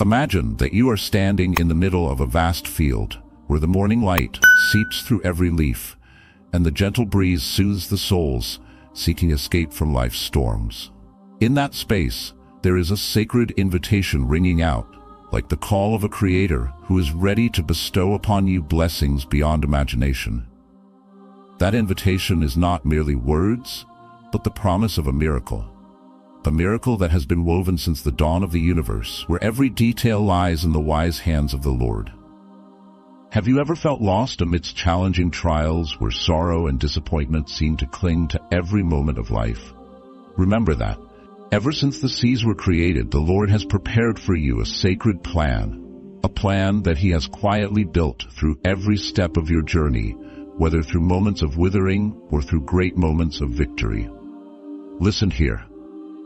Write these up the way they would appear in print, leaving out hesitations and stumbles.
Imagine that you are standing in the middle of a vast field, where the morning light seeps through every leaf, and the gentle breeze soothes the souls seeking escape from life's storms. In that space, there is a sacred invitation ringing out, like the call of a creator who is ready to bestow upon you blessings beyond imagination. That invitation is not merely words, but the promise of a miracle that has been woven since the dawn of the universe, where every detail lies in the wise hands of the Lord. Have you ever felt lost amidst challenging trials where sorrow and disappointment seem to cling to every moment of life? Remember that, ever since the seas were created, the Lord has prepared for you a sacred plan, a plan that He has quietly built through every step of your journey, whether through moments of withering or through great moments of victory. Listen here.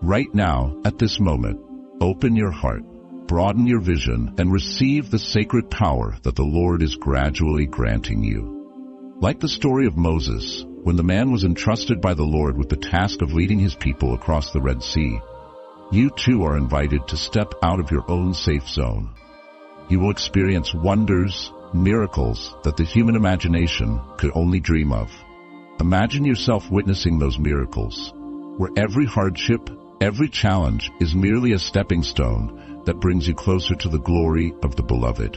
Right now, at this moment, open your heart, broaden your vision, and receive the sacred power that the Lord is gradually granting you. Like the story of Moses, when the man was entrusted by the Lord with the task of leading his people across the Red Sea, you too are invited to step out of your own safe zone. You will experience wonders, miracles that the human imagination could only dream of. Imagine yourself witnessing those miracles, where every hardship, every challenge is merely a stepping stone that brings you closer to the glory of the Beloved.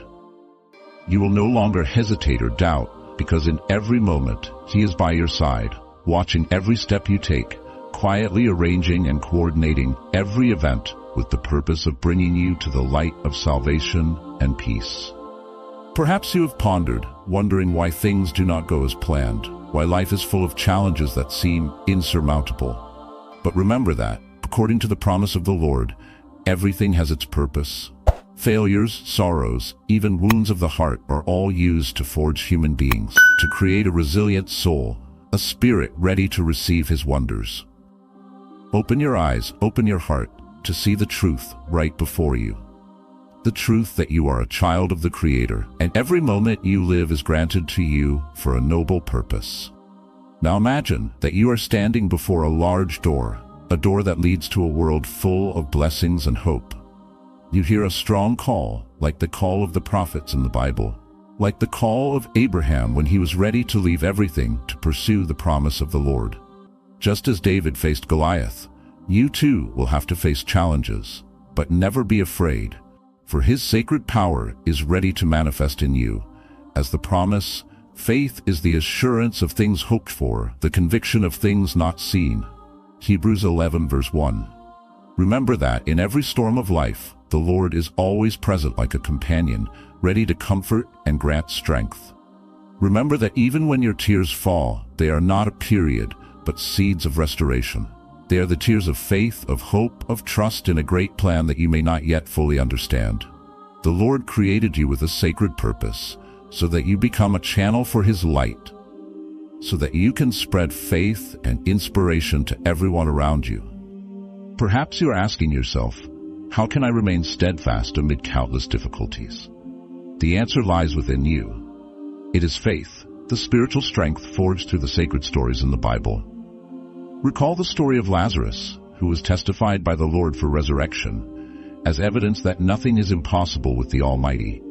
You will no longer hesitate or doubt, because in every moment He is by your side, watching every step you take, quietly arranging and coordinating every event with the purpose of bringing you to the light of salvation and peace. Perhaps you have pondered, wondering why things do not go as planned, why life is full of challenges that seem insurmountable. But remember that, according to the promise of the Lord, everything has its purpose. Failures, sorrows, even wounds of the heart are all used to forge human beings, to create a resilient soul, a spirit ready to receive His wonders. Open your eyes, open your heart, to see the truth right before you. The truth that you are a child of the Creator, and every moment you live is granted to you for a noble purpose. Now imagine that you are standing before a large door, a door that leads to a world full of blessings and hope. You hear a strong call, like the call of the prophets in the Bible, like the call of Abraham when he was ready to leave everything to pursue the promise of the Lord. Just as David faced Goliath, you too will have to face challenges, but never be afraid, for His sacred power is ready to manifest in you. As the promise, faith is the assurance of things hoped for, the conviction of things not seen. Hebrews 11 verse 1. Remember that in every storm of life, the Lord is always present like a companion, ready to comfort and grant strength. Remember that even when your tears fall, they are not a period, but seeds of restoration. They are the tears of faith, of hope, of trust in a great plan that you may not yet fully understand. The Lord created you with a sacred purpose, so that you become a channel for His light, so that you can spread faith and inspiration to everyone around you. Perhaps you are asking yourself, how can I remain steadfast amid countless difficulties? The answer lies within you. It is faith, the spiritual strength forged through the sacred stories in the Bible. Recall the story of Lazarus, who was testified by the Lord for resurrection, as evidence that nothing is impossible with the Almighty.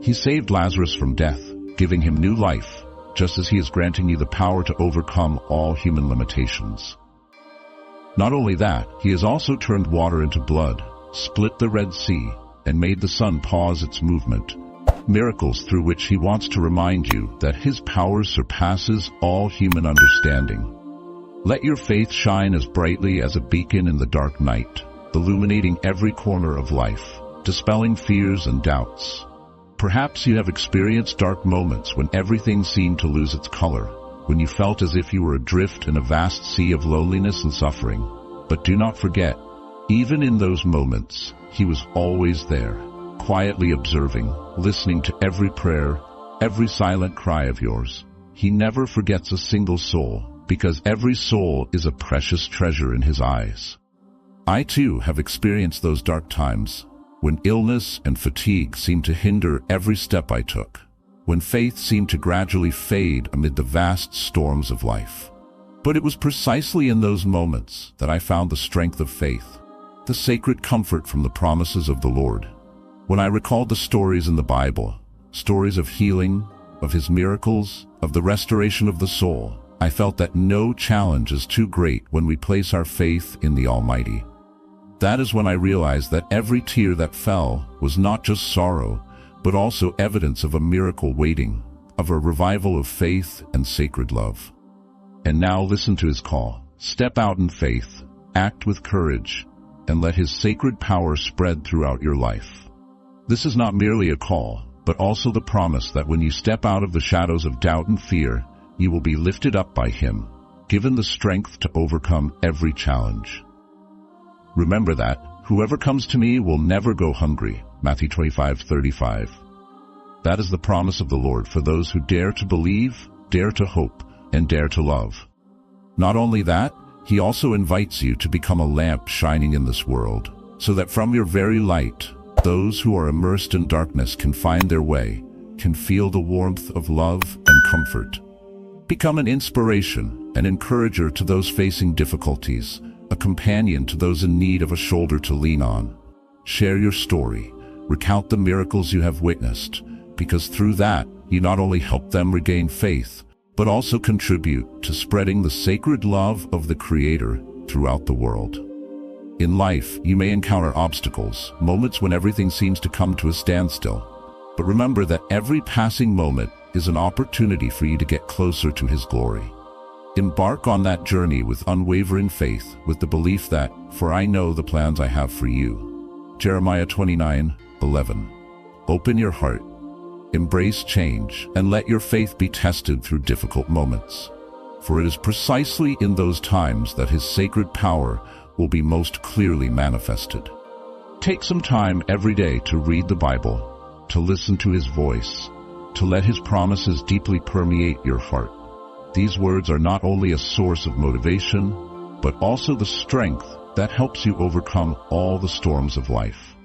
He saved Lazarus from death, giving him new life, just as He is granting you the power to overcome all human limitations. Not only that, He has also turned water into blood, split the Red Sea, and made the sun pause its movement, miracles through which He wants to remind you that His power surpasses all human understanding. Let your faith shine as brightly as a beacon in the dark night, illuminating every corner of life, dispelling fears and doubts. Perhaps you have experienced dark moments when everything seemed to lose its color, when you felt as if you were adrift in a vast sea of loneliness and suffering. But do not forget, even in those moments, He was always there, quietly observing, listening to every prayer, every silent cry of yours. He never forgets a single soul, because every soul is a precious treasure in His eyes. I too have experienced those dark times, when illness and fatigue seemed to hinder every step I took, when faith seemed to gradually fade amid the vast storms of life. But it was precisely in those moments that I found the strength of faith, the sacred comfort from the promises of the Lord. When I recalled the stories in the Bible, stories of healing, of his miracles, of the restoration of the soul, I felt that no challenge is too great when we place our faith in the Almighty. That is when I realized that every tear that fell was not just sorrow, but also evidence of a miracle waiting, of a revival of faith and sacred love. And now listen to his call. Step out in faith, act with courage, and let his sacred power spread throughout your life. This is not merely a call, but also the promise that when you step out of the shadows of doubt and fear, you will be lifted up by him, given the strength to overcome every challenge. Remember that, whoever comes to me will never go hungry, Matthew 25:35. That is the promise of the Lord for those who dare to believe, dare to hope, and dare to love. Not only that, he also invites you to become a lamp shining in this world, so that from your very light, those who are immersed in darkness can find their way, can feel the warmth of love and comfort. Become an inspiration, an encourager to those facing difficulties, a companion to those in need of a shoulder to lean on. Share your story, recount the miracles you have witnessed, because through that, you not only help them regain faith, but also contribute to spreading the sacred love of the Creator throughout the world. In life, you may encounter obstacles, moments when everything seems to come to a standstill. But remember that every passing moment is an opportunity for you to get closer to his glory. Embark on that journey with unwavering faith, with the belief that, "For I know the plans I have for you." Jeremiah 29:11. Open your heart, embrace change, and let your faith be tested through difficult moments. For it is precisely in those times that his sacred power will be most clearly manifested. Take some time every day to read the Bible, to listen to his voice, to let his promises deeply permeate your heart. These words are not only a source of motivation, but also the strength that helps you overcome all the storms of life.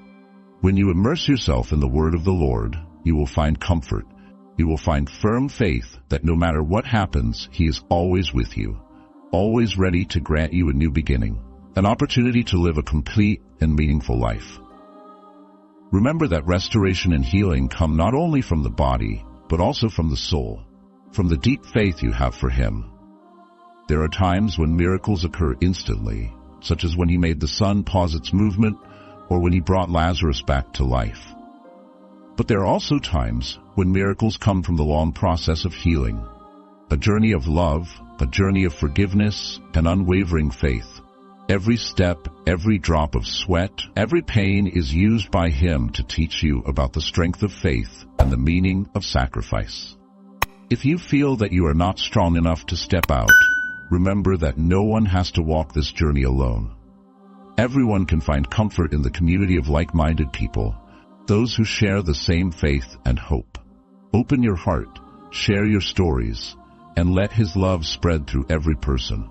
When you immerse yourself in the word of the Lord, you will find comfort. You will find firm faith that no matter what happens, he is always with you, always ready to grant you a new beginning, an opportunity to live a complete and meaningful life. Remember that restoration and healing come not only from the body, but also from the soul, from the deep faith you have for him. There are times when miracles occur instantly, such as when he made the sun pause its movement, or when he brought Lazarus back to life. But there are also times when miracles come from the long process of healing, a journey of love, a journey of forgiveness, and unwavering faith. Every step, every drop of sweat, every pain is used by him to teach you about the strength of faith and the meaning of sacrifice. If you feel that you are not strong enough to step out, remember that no one has to walk this journey alone. Everyone can find comfort in the community of like-minded people, those who share the same faith and hope. Open your heart, share your stories, and let his love spread through every person.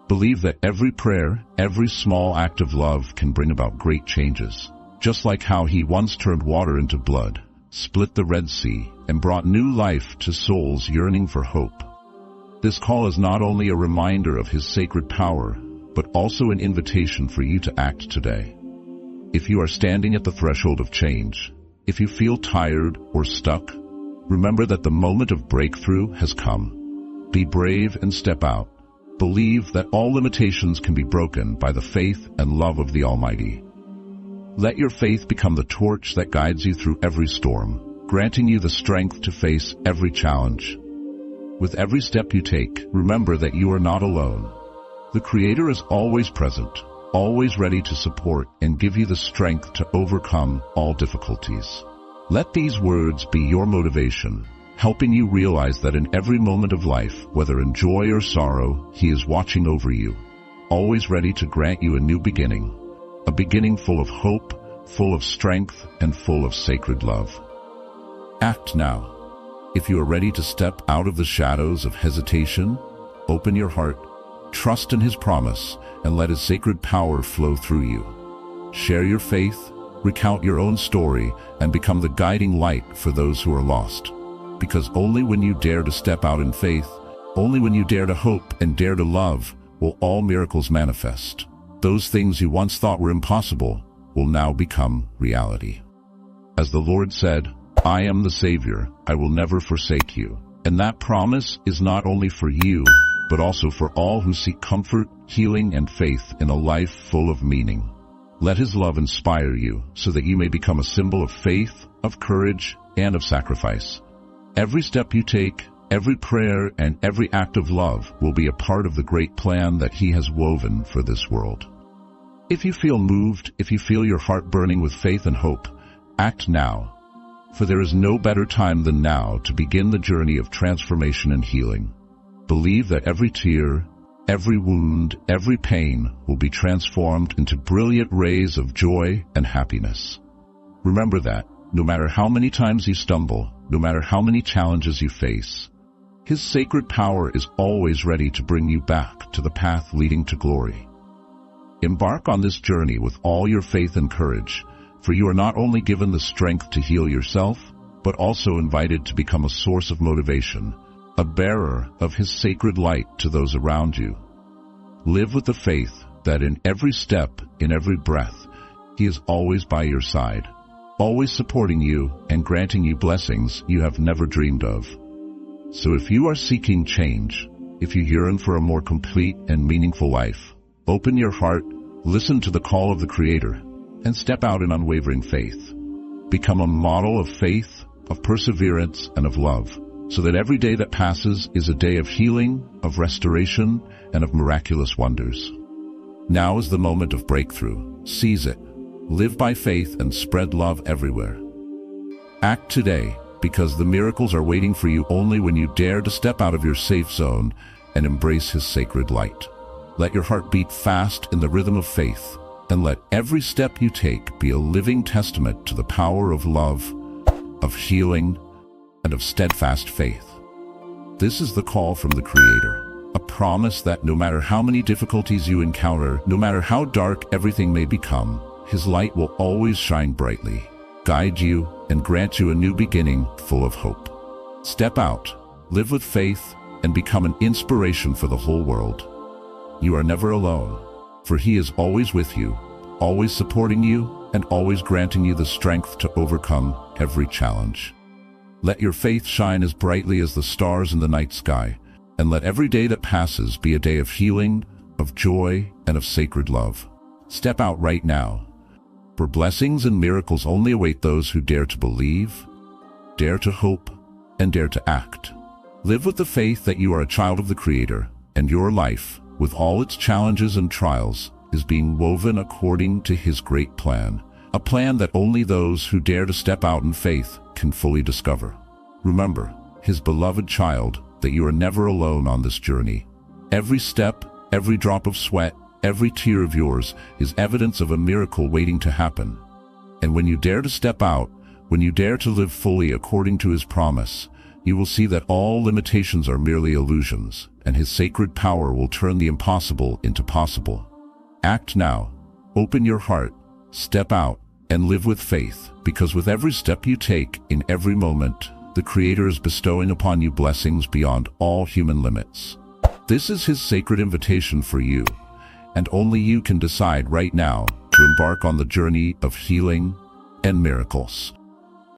Believe that every prayer, every small act of love can bring about great changes, just like how he once turned water into blood, split the Red Sea, and brought new life to souls yearning for hope. This call is not only a reminder of his sacred power, but also an invitation for you to act today. If you are standing at the threshold of change, if you feel tired or stuck, remember that the moment of breakthrough has come. Be brave and step out. Believe that all limitations can be broken by the faith and love of the Almighty. Let your faith become the torch that guides you through every storm, granting you the strength to face every challenge. With every step you take, remember that you are not alone. The Creator is always present, always ready to support and give you the strength to overcome all difficulties. Let these words be your motivation, helping you realize that in every moment of life, whether in joy or sorrow, he is watching over you, always ready to grant you a new beginning, a beginning full of hope, full of strength, and full of sacred love. Act now. If you are ready to step out of the shadows of hesitation, open your heart, trust in his promise, and let his sacred power flow through you. Share your faith, recount your own story, and become the guiding light for those who are lost. Because only when you dare to step out in faith, only when you dare to hope and dare to love, will all miracles manifest. Those things you once thought were impossible will now become reality. As the Lord said, "I am the Savior, I will never forsake you." And that promise is not only for you, but also for all who seek comfort, healing, and faith in a life full of meaning. Let His love inspire you so that you may become a symbol of faith, of courage, and of sacrifice. Every step you take, every prayer, and every act of love will be a part of the great plan that He has woven for this world. If you feel moved, if you feel your heart burning with faith and hope, act now. For there is no better time than now to begin the journey of transformation and healing. Believe that every tear, every wound, every pain will be transformed into brilliant rays of joy and happiness. Remember that, no matter how many times you stumble, no matter how many challenges you face, His sacred power is always ready to bring you back to the path leading to glory. Embark on this journey with all your faith and courage, for you are not only given the strength to heal yourself, but also invited to become a source of motivation, a bearer of His sacred light to those around you. Live with the faith that in every step, in every breath, He is always by your side, always supporting you and granting you blessings you have never dreamed of. So if you are seeking change, if you yearn for a more complete and meaningful life, open your heart, listen to the call of the Creator, and step out in unwavering faith. Become a model of faith, of perseverance, and of love, so that every day that passes is a day of healing, of restoration, and of miraculous wonders. Now is the moment of breakthrough. Seize it. Live by faith and spread love everywhere. Act today, because the miracles are waiting for you only when you dare to step out of your safe zone and embrace His sacred light. Let your heart beat fast in the rhythm of faith, and let every step you take be a living testament to the power of love, of healing, and of steadfast faith. This is the call from the Creator, a promise that no matter how many difficulties you encounter, no matter how dark everything may become, His light will always shine brightly, guide you, and grant you a new beginning full of hope. Step out, live with faith, and become an inspiration for the whole world. You are never alone, for He is always with you, always supporting you, and always granting you the strength to overcome every challenge. Let your faith shine as brightly as the stars in the night sky, and let every day that passes be a day of healing, of joy, and of sacred love. Step out right now, for blessings and miracles only await those who dare to believe, dare to hope, and dare to act. Live with the faith that you are a child of the Creator, and your life, with all its challenges and trials, is being woven according to His great plan, a plan that only those who dare to step out in faith can fully discover. Remember, His beloved child, that you are never alone on this journey. Every step, every drop of sweat, every tear of yours is evidence of a miracle waiting to happen. And when you dare to step out, when you dare to live fully according to His promise, you will see that all limitations are merely illusions, and His sacred power will turn the impossible into possible. Act now, open your heart, step out, and live with faith, because with every step you take, in every moment, the Creator is bestowing upon you blessings beyond all human limits. This is His sacred invitation for you, and only you can decide right now to embark on the journey of healing and miracles.